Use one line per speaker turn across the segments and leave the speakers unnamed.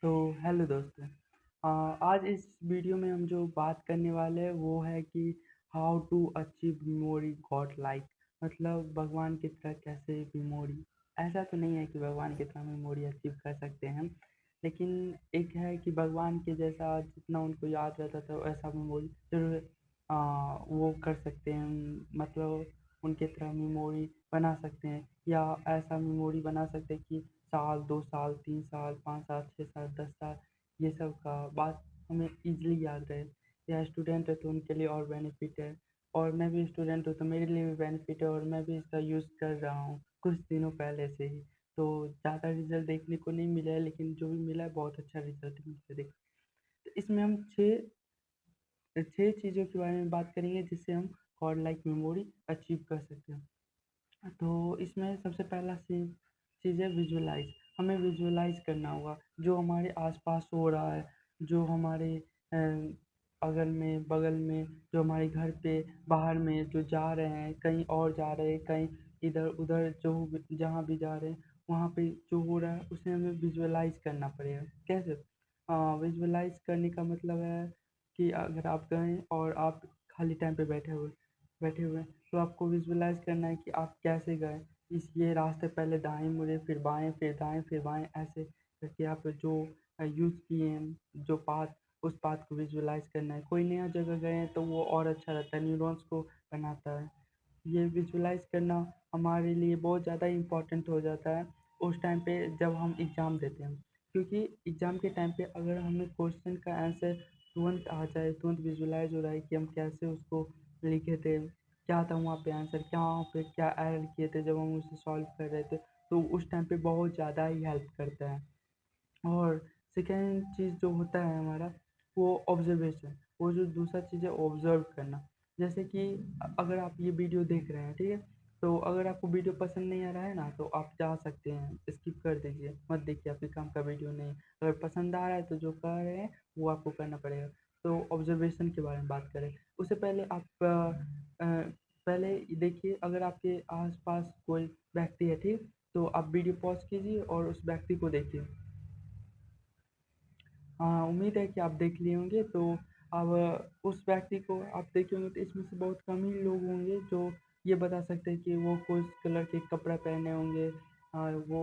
तो हेलो दोस्तों। आज इस वीडियो में हम जो बात करने वाले हैं वो है कि how to achieve memory god like, मतलब भगवान की तरह कैसे मेमोरी। ऐसा तो नहीं है कि भगवान की तरह मेमोरी अचीव कर सकते हैं हम, लेकिन एक है कि भगवान के जैसा जितना उनको याद रहता था वैसा मेमोरी जरूर वो कर सकते हैं मतलब उनके तरह मेमोरी बना सकते हैं, या ऐसा मेमोरी बना सकते हैं कि साल 2 साल 3 साल 5 साल 6 साल 10 साल ये सब का बात हमें ईज़िली याद रहे। या स्टूडेंट है तो उनके लिए और बेनिफिट है, और मैं भी स्टूडेंट हूँ तो मेरे लिए भी बेनिफिट है, और मैं भी इसका यूज़ कर रहा हूँ कुछ दिनों पहले से ही। तो ज़्यादा रिज़ल्ट देखने को नहीं मिला है, लेकिन जो भी मिला है बहुत अच्छा रिज़ल्ट मिला है देख। तो इसमें हम 6 चीज़ों के बारे में बात करेंगे जिससे हम गॉड लाइक मेमोरी अचीव कर सकते हैं। तो इसमें सबसे पहला चीज़ है विजुअलाइज़। हमें विजुअलाइज़ करना होगा जो हमारे आस-पास हो रहा है, जो हमारे अ, अगल में, बगल में, जो हमारे घर पे, बाहर में जो जा रहे हैं, कहीं और जा रहे हैं, कहीं इधर-उधर जो भी जहाँ भी जा रहे हैं, वहाँ पे जो हो रहा है उसे हमें विजुअलाइज़ करना पड़ेगा। कैसे? विजुअलाइज़ करने का मतलब है कि अगर आप गए और आप खाली टाइम पे बैठे हुए हैं, तो आपको विजुअलाइज़ करना है कि आप कैसे गए। इस ये रास्ते पहले दाएँ मुड़े, फिर बाएँ, फिर दाएँ, फिर बाएँ, ऐसे करके आप जो यूज़ किए हैं, जो पाथ, उस पाथ को विजुअलाइज़ करना है। कोई नया जगह गए हैं तो वो और अच्छा रहता है, न्यूरॉन्स को बनाता है। ये विजुअलाइज़ करना हमारे लिए बहुत ज़्यादा इम्पोर्टेंट हो जाता है उस टाइम पे जब हम एग्ज़ाम देते हैं। क्योंकि एग्ज़ाम के टाइम पे अगर हमें क्वेश्चन का आंसर तुरंत आ जाए, तुरंत विजुअलाइज़ हो रहा है कि हम कैसे उसको लिखे थे, क्या था वहाँ पे आंसर, क्या वहाँ पे क्या एरर किए थे जब हम उसे सॉल्व कर रहे थे, तो उस टाइम पे बहुत ज़्यादा ही हेल्प करता है। और सेकंड चीज़ जो होता है हमारा, वो ऑब्ज़र्वेशन। वो जो दूसरा चीज़ है ऑब्ज़र्व करना। जैसे कि अगर आप ये वीडियो देख रहे हैं, ठीक है? तो अगर आपको वीडियो पसंद नहीं आ रहा है ना, तो आप जा सकते हैं, स्किप कर दीजिए, मत देखिए, आपके काम का वीडियो नहीं। अगर पसंद आ रहा है तो जो कर रहे हैं वो आपको करना पड़ेगा। तो ऑब्ज़र्वेशन के बारे में बात करें, उससे पहले आप पहले देखिए, अगर आपके आस-पास कोई व्यक्ति है, ठीक? तो आप वीडियो पॉज़ कीजिए और उस व्यक्ति को देखिए। हाँ, उम्मीद है कि आप देख लिए होंगे। तो अब उस व्यक्ति को आप देखे होंगे तो इसमें से बहुत कम ही लोग होंगे जो ये बता सकते हैं कि वो किस कलर के कपड़े पहने होंगे और वो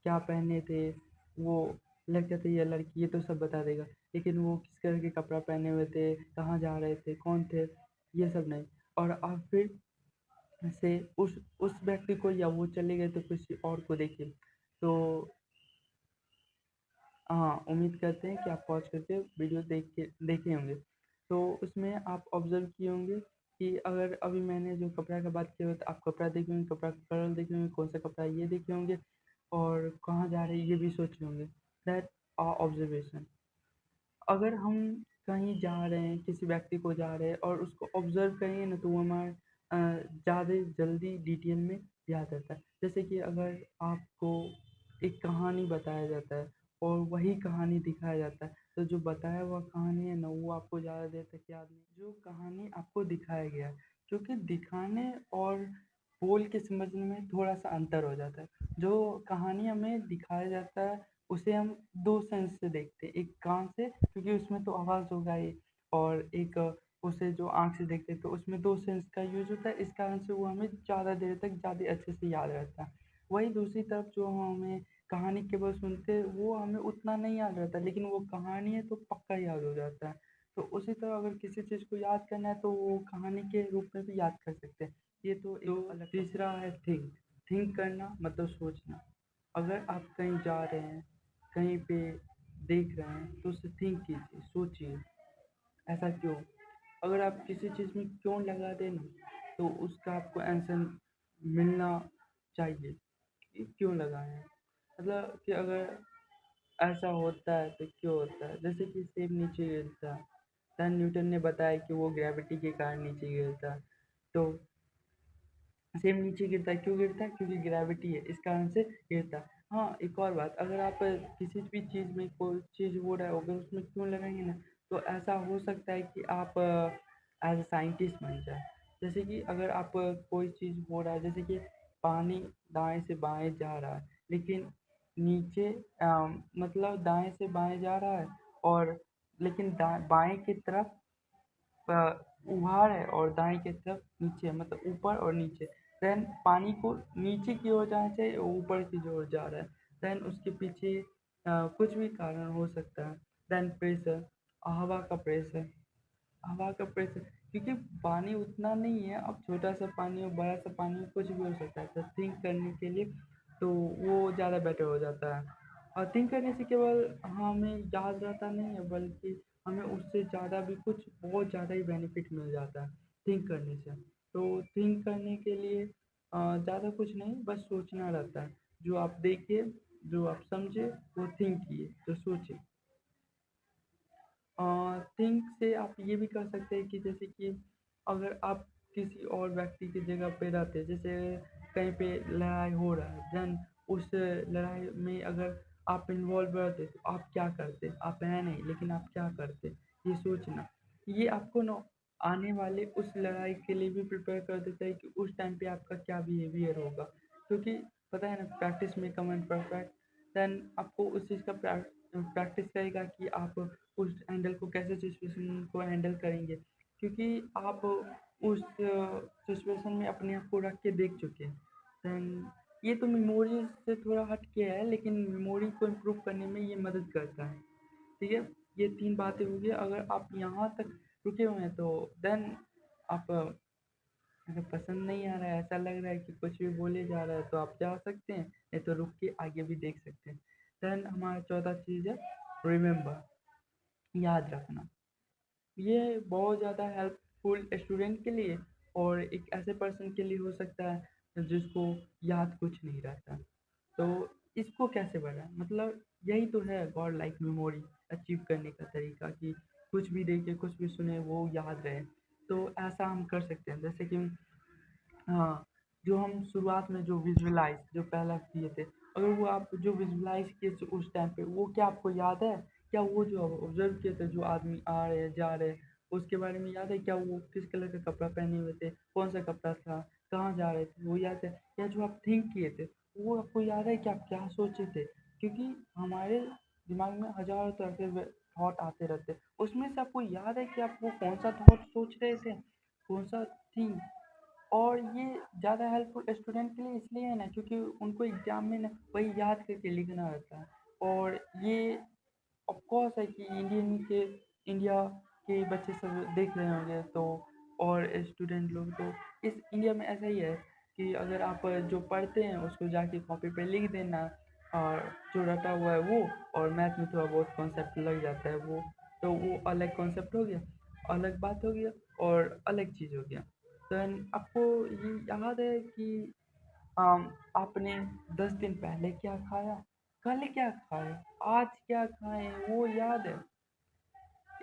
क्या पहने थे, वो लड़का था या लड़की, ये तो सब बता देगा। लेकिन वो किस कलर के कपड़ा पहने हुए थे, कहाँ जा रहे थे, कौन थे, ये सब नहीं। और आप फिर से उस व्यक्ति को, या वो चले गए तो किसी और को देखिए। तो हाँ, उम्मीद करते हैं कि आप पॉज़ करके वीडियो देखे होंगे। तो उसमें आप ऑब्ज़र्व किए होंगे कि अगर अभी मैंने जो कपड़ा का बात किया, तो आप कपड़ा देखे होंगे, कपड़ा का कलर देखे होंगे, कौन-सा कपड़ा है ये देखे होंगे, और कहाँ जा रहे हैं ये भी सोचे होंगे। That observation. अगर हम कहीं जा रहे हैं, किसी व्यक्ति को जा रहे हैं और उसको ऑब्ज़र्व करेंगे ना, तो वो हमारे ज़्यादा जल्दी डिटेल में याद रहता है। जैसे कि अगर आपको एक कहानी बताया जाता है और वही कहानी दिखाया जाता है, तो जो बताया हुआ कहानी है ना, वो आपको ज़्यादा देर तक याद नहीं, जो कहानी आपको दिखाया गया है। क्योंकि दिखाने और बोल के समझने में थोड़ा-सा अंतर हो जाता है। जो कहानी हमें दिखाया जाता है उसे हम 2 सेंस से देखते हैं, एक कान से, क्योंकि उसमें तो आवाज़ होगा ही, और एक उसे जो आँख से देखते हैं तो उसमें 2 सेंस का यूज़ होता है, इस कारण से वो हमें ज़्यादा देर तक ज़्यादा अच्छे से याद रहता है। वहीं दूसरी तरफ जो हमें कहानी केवल सुनते हैं वो हमें उतना नहीं याद रहता, लेकिन वो कहानी है तो पक्का याद हो जाता है। तो उसी तरह अगर किसी चीज़ को याद करना है तो वो कहानी के रूप में भी याद कर सकते हैं। ये तो एक अलग टॉपिक। तीसरा है थिंक। थिंक करना मतलब सोचना। अगर आप कहीं जा रहे हैं, कहीं पे देख रहे हैं, तो उसे थिंक कीजिए, सोचिए, ऐसा क्यों? अगर आप किसी चीज़ में क्यों लगा दें ना, तो उसका आपको आंसर मिलना चाहिए कि क्यों लगाए हैं। मतलब कि अगर ऐसा होता है तो क्यों होता है? जैसे कि सेब नीचे गिरता है, सर न्यूटन ने बताया कि वो ग्रेविटी के कारण नीचे गिरता है। तो सेब नीचे गिरता है, क्यों गिरता है? क्योंकि ग्रेविटी है, इस कारण से गिरता है। हाँ, एक और बात, अगर आप किसी भी चीज़ में कोई चीज़ हो रहा है, अगर उसमें क्यों लगाएँगे ना, तो ऐसा हो सकता है कि आप एज़ अ साइंटिस्ट बन जाएँ। जैसे कि अगर आप कोई चीज़ हो रहा है, जैसे कि पानी दाएँ से बाएँ जा रहा है, लेकिन नीचे मतलब दाएँ से बाएँ जा रहा है और लेकिन बाएँ की तरफ उभार है और दाएँ की तरफ नीचे है, मतलब ऊपर और नीचे। देन पानी को नीचे की ओर जाना चाहिए, ऊपर की ओर जा रहा है। देन उसके पीछे कुछ भी कारण हो सकता है। देन प्रेशर, हवा का प्रेशर। हवा का प्रेशर, क्योंकि पानी उतना नहीं है, अब छोटा-सा पानी हो, बड़ा-सा पानी हो, कुछ भी हो सकता है। तो थिंक करने के लिए तो वो ज़्यादा बेटर हो जाता है। और थिंक करने से केवल हमें याद रहता नहीं है, बल्कि हमें उससे ज़्यादा भी कुछ बहुत ज़्यादा ही बेनिफिट मिल जाता है थिंक करने से। तो थिंक करने के लिए ज़्यादा कुछ नहीं, बस सोचना रहता है। जो आप देखिए, जो आप समझे, वो थिंक किए, तो सोचे। थिंक से आप ये भी कर सकते हैं कि जैसे कि अगर आप किसी और व्यक्ति की जगह पे रहते, जैसे कहीं पे लड़ाई हो रहा है, देन उस लड़ाई में अगर आप इन्वॉल्व रहते तो आप क्या करते? आप हैं नहीं, लेकिन आप क्या करते? ये सोचना, ये आपको ना आने वाले उस लड़ाई के लिए भी प्रिपेयर कर देता है कि उस टाइम पे आपका क्या बिहेवियर होगा, क्योंकि पता है ना, practice make a man perfect. Then आपको उस चीज़ का प्रैक्टिस रहेगा कि आप उस हैंडल को कैसे, सिचुएशन को हैंडल करेंगे, क्योंकि आप उस सिचुएशन में अपने आप को रख के देख चुके हैं। देन ये तो मेमोरी से थोड़ा हट के है, लेकिन मेमोरी को इम्प्रूव करने में ये मदद करता है। ठीक है? ये 3 बातें हो गई, अगर आप यहाँ तक रुके हुए हैं तो देन आप अगर पसंद नहीं आ रहा है, ऐसा लग रहा है कि कुछ भी बोले जा रहा है, तो आप जा सकते हैं, नहीं तो रुक के आगे भी देख सकते हैं। देन हमारा चौथा चीज़ है रिमेंबर, याद रखना। ये बहुत ज़्यादा हेल्पफुल स्टूडेंट के लिए और एक ऐसे पर्सन के लिए हो सकता है जिसको याद कुछ नहीं रहता। तो इसको कैसे बढ़ाएँ? मतलब यही तो है गॉड लाइक मेमोरी अचीव करने का तरीका, कि कुछ भी देखें, कुछ भी सुने, वो याद रहे। तो ऐसा हम कर सकते हैं, जैसे कि हाँ, जो हम शुरुआत में जो विज़ुअलाइज़ जो पहला किए थे, अगर वो आप जो विज़ुअलाइज़ किए थे उस टाइम पे, वो क्या आपको याद है? क्या वो जो ऑब्ज़र्व किए थे, जो आदमी आ रहे हैं, जा रहे हैं, उसके बारे में याद है? क्या वो किस कलर का कपड़ा पहने हुए थे? कौन-सा कपड़ा था? कहाँ जा रहे थे? वो याद है? या जो आप थिंक किए थे, वो आपको याद है कि आप क्या सोचे थे? क्योंकि हमारे दिमाग में हज़ारों तरह के थॉट आते रहते हैं, उसमें से आपको याद है कि आप वो कौन-सा थॉट सोच रहे थे? कौन-सा थिंक? और ये ज़्यादा हेल्पफुल स्टूडेंट के लिए इसलिए है ना, क्योंकि उनको एग्ज़ाम में ना वही याद करके लिखना रहता है। और ये ऑफ कोर्स है कि इंडिया के बच्चे सब देख रहे होंगे, तो और स्टूडेंट लोग तो इस इंडिया में ऐसा ही है कि अगर आप जो पढ़ते हैं उसको जाके कॉपी पे लिख देना, और जो रटा हुआ है वो, और मैथ में थोड़ा बहुत कॉन्सेप्ट लग जाता है वो, तो वो अलग कॉन्सेप्ट हो गया, अलग बात हो गया और अलग चीज़ हो गया। देन आपको ये याद है कि आपने 10 दिन पहले क्या खाया, कल क्या खाए, आज क्या खाएँ, वो याद है?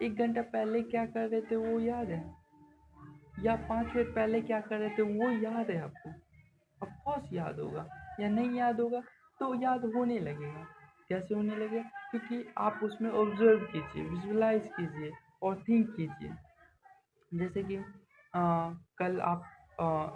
1 घंटा पहले क्या कर रहे थे, वो याद है? या 5 मिनट पहले क्या कर रहे थे, वो याद है आपको? ऑफ़ कोर्स याद होगा। या नहीं याद होगा तो याद होने लगेगा। कैसे होने लगेगा? क्योंकि आप उसमें ऑब्ज़र्व कीजिए, विज़ुअलाइज़ कीजिए और थिंक कीजिए। जैसे कि कल आप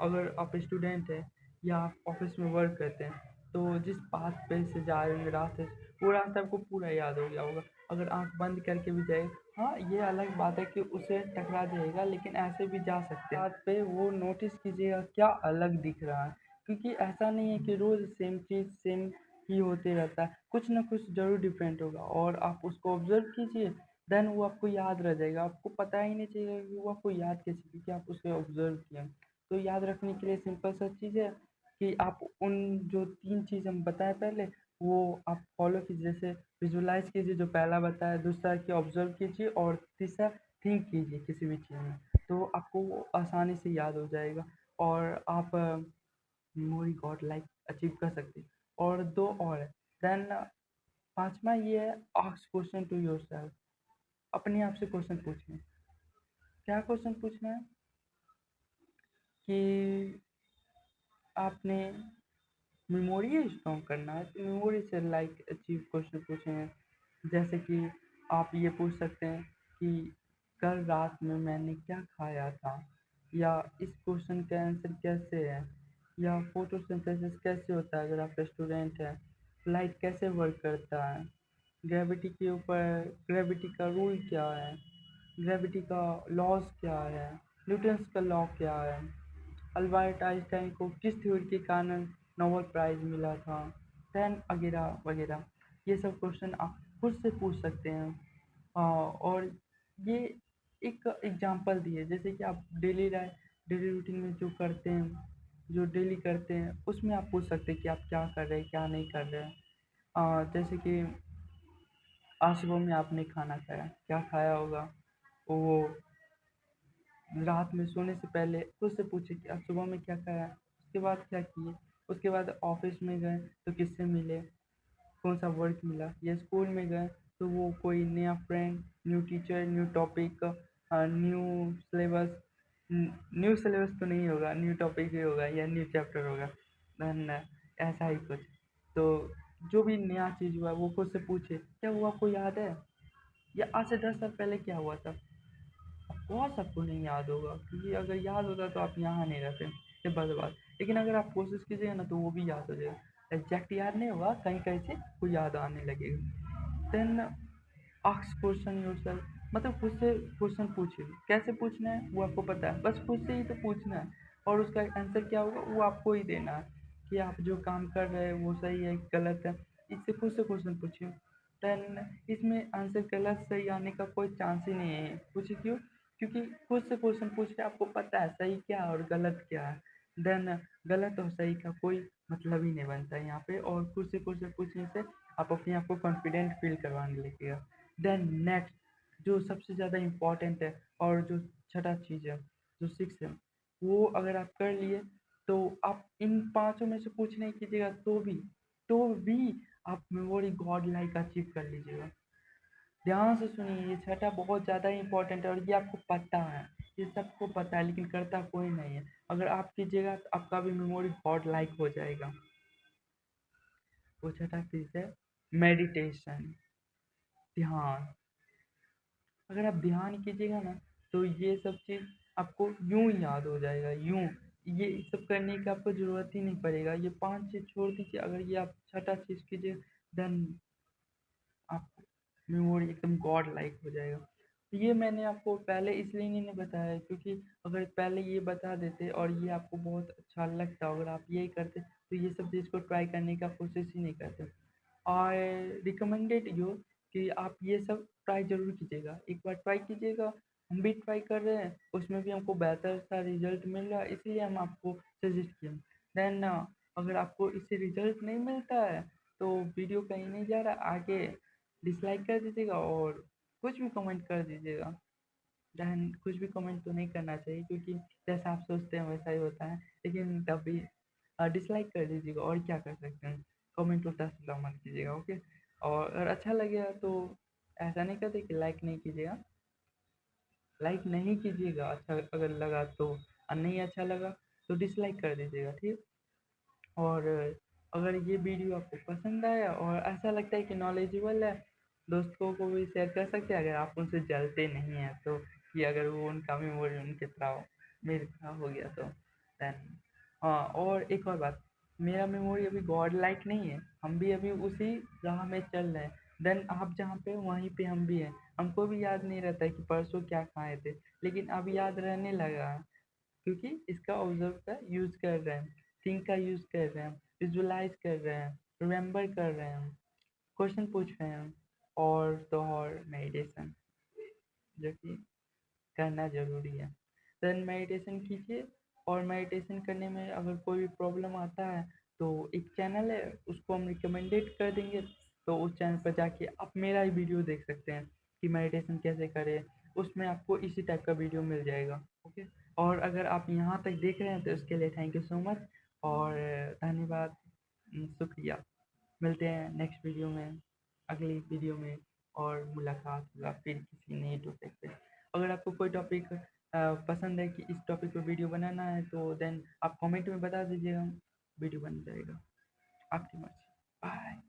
अगर आप स्टूडेंट हैं या आप ऑफिस में वर्क करते हैं, तो जिस पाथ पे से जा रहे होंगे रास्ते से, वो रास्ता आपको पूरा याद हो गया होगा। अगर आँख बंद करके भी जाए, हाँ, ये अलग बात है कि उससे टकरा जाइएगा, लेकिन ऐसे भी जा सकते हैं। पाथ पे वो नोटिस कीजिएगा क्या अलग दिख रहा है, क्योंकि ऐसा नहीं है कि रोज़ सेम चीज़ सेम ही होते रहता है, कुछ ना कुछ ज़रूर डिफरेंट होगा और आप उसको ऑब्ज़र्व कीजिए। देन वो आपको याद रह जाएगा, आपको पता ही नहीं चलेगा कि वो आपको याद कैसे, क्योंकि आप उसे ऑब्ज़र्व किए हैं। तो याद रखने के लिए सिंपल सा चीज़ है कि आप उन जो 3 चीज़ हम बताए पहले, वो आप फ़ॉलो कीजिए। जैसे विज़ुअलाइज़ कीजिए जो पहला बताया, दूसरा कि ऑब्ज़र्व कीजिए और तीसरा थिंक कीजिए किसी भी चीज़ में। तो आपको वो आसानी से याद हो जाएगा और आप मेमोरी गॉड लाइक अचीव कर सकते हैं। और 2 और है। देन 5वाँ ये है, आस्क क्वेश्चन टू योरसेल्फ। अपने आप से क्वेश्चन पूछना। क्या क्वेश्चन पूछना है कि आपने मेमोरी स्ट्रॉन्ग करना है, तो मेमोरी से लाइक अचीव क्वेश्चन पूछे हैं। जैसे कि आप ये पूछ सकते हैं कि कल रात में मैंने क्या खाया था, या इस क्वेश्चन का आंसर कैसे है, या फोटोसिंथेसिस कैसे होता है अगर आप स्टूडेंट हैं, लाइट कैसे वर्क करता है, ग्रेविटी के ऊपर ग्रेविटी का रूल क्या है, ग्रेविटी का लॉज क्या है, न्यूटन्स का लॉ क्या है, अल्बर्ट आइंस्टाइन को किस थ्योरी के कारण नोबेल प्राइज़ मिला था, दैन वगैरह वगैरह। ये सब क्वेश्चन आप खुद से पूछ सकते हैं। और ये एक एग्जांपल दिए, जैसे कि आप डेली रूटीन में जो करते हैं, जो डेली करते हैं, उसमें आप पूछ सकते हैं कि आप क्या कर रहे हैं, क्या नहीं कर रहे हैं। जैसे कि आज सुबह में आपने खाना खाया, क्या खाया होगा? वो रात में सोने से पहले खुद से पूछे कि आज सुबह में क्या खाया, उसके बाद क्या किए, उसके बाद ऑफिस में गए तो किससे मिले, कौन सा वर्क मिला, या स्कूल में गए तो वो कोई नया friend, new teacher, new topic, new syllabus, new syllabus तो नहीं होगा, न्यू टॉपिक ही होगा या न्यू चैप्टर होगा, देन ऐसा ही कुछ। तो जो भी नया चीज़ हुआ वो खुद से पूछे, क्या हुआ आपको याद है, या आज से 10 साल पहले क्या हुआ था। बहुत सबको नहीं याद होगा, क्योंकि अगर याद होता तो आप यहाँ नहीं रहते, सिंपल सी बात। लेकिन अगर आप कोशिश कीजिएगा ना तो वो भी याद हो जाएगा। एग्जैक्ट याद नहीं होगा, कहीं कहीं से वो याद आने लगेगा। देन आस्क क्वेश्चन योरसेल्फ, मतलब खुद से क्वेश्चन पूछिए। कैसे पूछना है वो आपको पता है, बस खुद से ही तो पूछना है। और उसका आंसर क्या होगा वो आपको ही देना है, कि आप जो काम कर रहे हैं वो सही है गलत है। इससे खुद से क्वेश्चन पूछिए। देन इसमें आंसर गलत सही आने का कोई चांस ही नहीं है। पूछिए क्यों? क्योंकि खुद से क्वेश्चन पूछ के आपको पता है सही क्या है और गलत क्या है। देन गलत और सही का कोई मतलब ही नहीं बनता है यहाँ पे। और खुद से क्वेश्चन पूछने से आप अपने आप को कॉन्फिडेंट फील करवाने लगेगा। देन नेक्स्ट, जो सबसे ज़्यादा इम्पोर्टेंट है और जो छठा चीज़ है, जो सिक्स है, वो अगर आप कर लिए तो आप इन पांचों में से कुछ नहीं कीजिएगा तो भी आप मेमोरी गॉड लाइक अचीव कर लीजिएगा। ध्यान से सुनिए, ये छठा बहुत ज़्यादा इम्पोर्टेंट है और ये आपको पता है, ये सबको पता है, लेकिन करता कोई नहीं है। अगर आप कीजिएगा तो आपका भी मेमोरी गॉड लाइक हो जाएगा। वो छठा चीज़ है मेडिटेशन, ध्यान। अगर आप ध्यान कीजिएगा ना तो ये सब चीज़ आपको यूं ही याद हो जाएगा, यूं। ये सब करने की आपको ज़रूरत ही नहीं पड़ेगा। ये पांच चीज़ छोड़ दीजिए, अगर ये आप छठा चीज़ कीजिए, देन आप मेमोरी एकदम गॉड लाइक हो जाएगा। तो ये मैंने आपको पहले इसलिए नहीं बताया, क्योंकि अगर पहले ये बता देते और ये आपको बहुत अच्छा लगता, अगर आप यही करते तो ये सब चीज़ को ट्राई करने का कोशिश ही नहीं करते। आई रिकमेंडेड यू कि आप ये सब ट्राई ज़रूर कीजिएगा, एक बार ट्राई कीजिएगा। हम भी ट्राई कर रहे हैं, उसमें भी हमको बेहतर सा रिजल्ट मिल रहा है, इसलिए हम आपको सजेस्ट किए। देन अगर आपको इससे रिजल्ट नहीं मिलता है तो वीडियो कहीं नहीं जा रहा, आगे डिसलाइक कर दीजिएगा और कुछ भी कमेंट कर दीजिएगा। देन कुछ भी कमेंट तो नहीं करना चाहिए, क्योंकि जैसा आप सोचते हैं वैसा ही होता है, लेकिन तब भी डिसलाइक कर दीजिएगा, और क्या कर सकते हैं। कमेंट उल्टा-सीधा मत कीजिएगा, ओके। और अगर अच्छा लगेगा तो ऐसा नहीं कहते कि लाइक नहीं कीजिएगा, लाइक नहीं कीजिएगा अच्छा अगर लगा तो, और नहीं अच्छा लगा तो डिसलाइक कर दीजिएगा, ठीक। और अगर ये वीडियो आपको पसंद आया और ऐसा लगता है कि नॉलेजेबल है, दोस्तों को भी शेयर कर सकते हैं, अगर आप उनसे जलते नहीं हैं तो, कि अगर वो उनका मेमोरी उनके तरह मेरी तरह हो गया तो। देन हाँ, और एक और बात, मेरा मेमोरी अभी गॉड लाइक नहीं है, हम भी अभी उसी राह में चल रहे हैं। देन आप जहाँ पे वहीं पे हम भी हैं, हमको भी याद नहीं रहता है कि परसों क्या खाए थे, लेकिन अब याद रहने लगा है, क्योंकि इसका ऑब्जर्व का यूज़ कर रहे हैं, थिंक का यूज़ कर रहे हैं, विजुअलाइज कर रहे हैं, रिमेंबर कर रहे हैं, क्वेश्चन पूछ रहे हैं, और तो और मेडिटेशन, जो कि करना ज़रूरी है। देन मेडिटेशन कीजिए। और मेडिटेशन करने में अगर कोई भी प्रॉब्लम आता है तो एक चैनल है, उसको हम रिकमेंडेड कर देंगे, तो उस चैनल पर जाके आप मेरा ही वीडियो देख सकते हैं कि मेडिटेशन कैसे करें। उसमें आपको इसी टाइप का वीडियो मिल जाएगा, ओके। और अगर आप यहाँ तक देख रहे हैं तो उसके लिए थैंक यू सो मच, और धन्यवाद, शुक्रिया। मिलते हैं नेक्स्ट वीडियो में, अगली वीडियो में, और मुलाकात होगा फिर किसी नए टॉपिक पे। अगर आपको कोई टॉपिक पसंद है कि इस टॉपिक पे वीडियो बनाना है तो देन आप कमेंट में बता दीजिएगा, वीडियो बन जाएगा। आपकी मर्ज़ी। बाय।